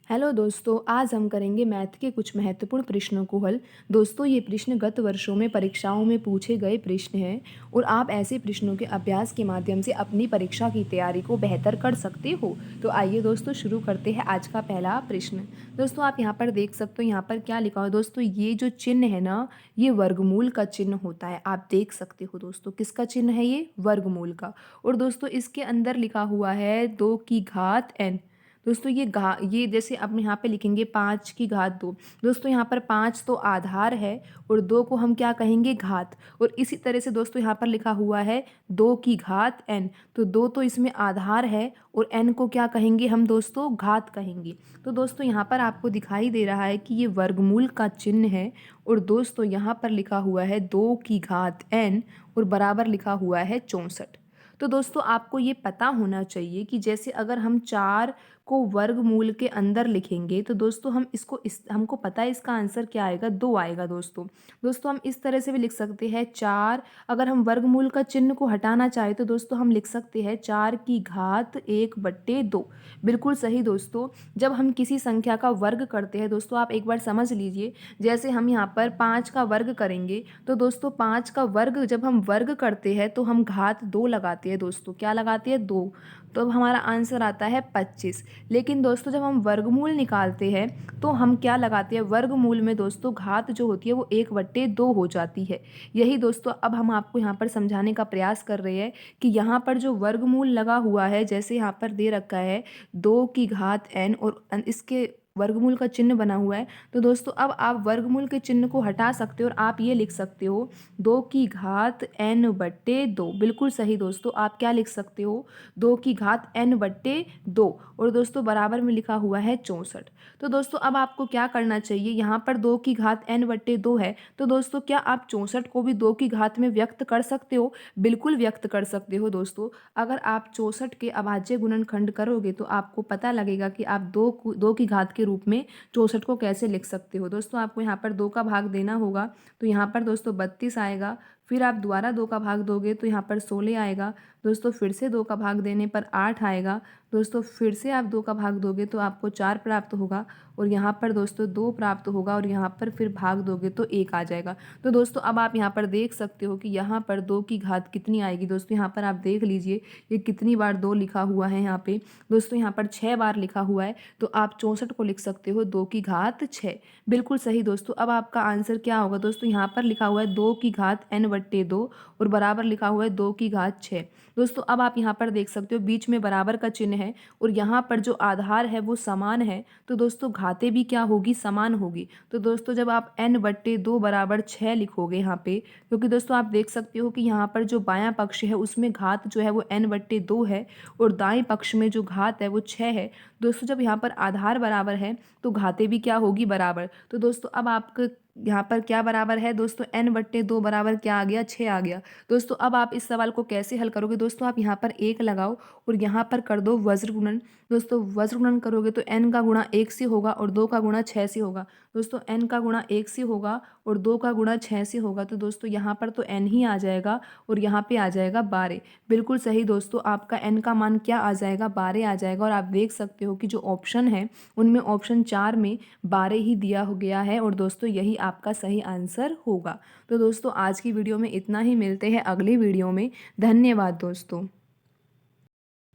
Hello दोस्तों, आज हम करेंगे मैथ के कुछ महत्वपूर्ण प्रश्नों को हल। दोस्तों, ये प्रश्न गत वर्षों में परीक्षाओं में पूछे गए प्रश्न हैं और आप ऐसे प्रश्नों के अभ्यास के माध्यम से अपनी परीक्षा की तैयारी को बेहतर कर सकते हो। तो आइए दोस्तों शुरू करते हैं आज का पहला प्रश्न। दोस्तों, आप यहाँ पर देख सकते हो, यहाँ पर क्या लिखा हो दोस्तों, ये जो चिन्ह है ना, ये वर्गमूल का चिन्ह होता है। आप देख सकते हो दोस्तों, किसका चिन्ह है ये? वर्गमूल का। और दोस्तों इसके अंदर लिखा हुआ है 2 की घात n। दोस्तों ये जैसे अब यहाँ पे लिखेंगे 5 की घात 2। दोस्तों यहाँ पर 5 तो आधार है और 2 को हम क्या कहेंगे? घात। और इसी तरह से दोस्तों यहाँ पर लिखा हुआ है 2 की घात n। तो 2 तो इसमें आधार है और n को क्या कहेंगे हम दोस्तों? घात कहेंगे। तो दोस्तों यहाँ पर आपको दिखाई दे रहा है कि ये वर्गमूल का चिन्ह है और दोस्तों यहाँ पर लिखा हुआ है 2 की घात n और बराबर लिखा हुआ है 64। तो दोस्तों आपको ये पता होना चाहिए कि जैसे अगर हम 4 को वर्गमूल के अंदर लिखेंगे तो दोस्तों हमको पता है इसका आंसर क्या आएगा? 2 आएगा दोस्तों। दोस्तों हम इस तरह से भी लिख सकते हैं 4। अगर हम वर्गमूल का चिन्ह को हटाना चाहें तो दोस्तों हम लिख सकते हैं 4 की घात 1/2। बिल्कुल सही दोस्तों। जब हम किसी संख्या का वर्ग करते हैं दोस्तों, आप एक बार समझ लीजिए, जैसे हम यहाँ पर 5 का वर्ग करेंगे तो दोस्तों 5 का वर्ग जब हम वर्ग करते हैं तो हम घात 2 लगाते हैं दोस्तों। क्या लगाते हैं? 2। तो अब हमारा आंसर आता है 25। लेकिन दोस्तों जब हम वर्गमूल निकालते हैं तो हम क्या लगाते हैं? वर्गमूल में दोस्तों घात जो होती है वो 1/2 हो जाती है। यही दोस्तों अब हम आपको यहाँ पर समझाने का प्रयास कर रहे हैं कि यहाँ पर जो वर्गमूल लगा हुआ है, जैसे यहाँ पर दे रखा है 2 की घात n और इसके वर्गमूल का चिन्ह बना हुआ है। तो दोस्तों अब आप वर्गमूल के चिन्ह को हटा सकते हो और आप ये लिख सकते हो 2 की घात n/2। बिल्कुल सही दोस्तों। आप क्या लिख सकते हो? 2 की घात n/2 और दोस्तों बराबर में लिखा हुआ है 64। तो दोस्तों अब आपको क्या करना चाहिए? यहाँ पर 2 की घात n/2 है तो दोस्तों क्या आप 64 को भी 2 की घात में व्यक्त कर सकते हो? बिल्कुल व्यक्त कर सकते हो दोस्तों। अगर आप 64 के अभाज्य गुणनखंड करोगे तो आपको पता लगेगा कि आप 2 की घात के रूप में 64 को कैसे लिख सकते हो। दोस्तों आपको यहाँ पर 2 का भाग देना होगा तो यहाँ पर दोस्तों 32 आएगा। फिर आप दोबारा 2 का भाग दोगे तो यहाँ पर 16 आएगा। दोस्तों फिर से 2 का भाग देने पर 8 आएगा। दोस्तों फिर से आप 2 का भाग दोगे तो आपको 4 प्राप्त होगा और यहाँ पर दोस्तों 2 प्राप्त होगा और यहाँ पर फिर भाग दोगे तो 1 आ जाएगा। तो दोस्तों अब आप यहाँ पर देख सकते हो कि यहाँ पर 2 की घात कितनी आएगी। दोस्तों यहाँ पर आप देख लीजिए ये कितनी बार 2 लिखा हुआ है यहाँ पे। दोस्तों यहाँ पर 6 बार लिखा हुआ है तो आप 64 को लिख सकते हो 2 की घात 6। बिल्कुल सही दोस्तों। अब आपका आंसर क्या होगा? दोस्तों यहाँ पर लिखा हुआ है 2 की घात n/2 और बराबर लिखा हुआ है 2 की घात 6। दोस्तों अब आप यहाँ पर देख सकते हो बीच में बराबर का चिन्ह है और यहाँ पर जो आधार है वो समान है तो दोस्तों घातें भी क्या होगी? समान होगी। तो दोस्तों जब आप n/2 बराबर 6 लिखोगे यहाँ पे, क्योंकि दोस्तों आप देख सकते हो कि यहाँ पर जो बायां पक्ष है उसमें घात जो है वो n/2 है और दाएं पक्ष में जो घात है वो 6 है। दोस्तों जब यहाँ पर आधार बराबर है तो घातें भी क्या होगी? बराबर। तो दोस्तों अब आपका यहाँ पर क्या बराबर है दोस्तों? n/2 बराबर क्या आ गया? 6 आ गया। दोस्तों अब आप इस सवाल को कैसे हल करोगे? दोस्तों आप यहाँ पर 1 लगाओ और यहाँ पर कर दो वज्र गुणन। दोस्तों वज्र गुणन करोगे तो n का गुणा 1 से होगा और 2 का गुणा 6 से होगा। दोस्तों n का गुणा 1 से होगा और 2 का गुणा 6 से होगा तो दोस्तों यहाँ पर तो n ही आ जाएगा और यहाँ पे आ जाएगा 12। बिल्कुल सही दोस्तों। आपका n का मान क्या आ जाएगा? 12 आ जाएगा। और आप देख सकते हो कि जो ऑप्शन है उनमें ऑप्शन 4 में 12 ही दिया हो गया है और दोस्तों यही आपका सही आंसर होगा। तो दोस्तों आज की वीडियो में इतना ही। मिलते हैं अगली वीडियो में। धन्यवाद दोस्तों।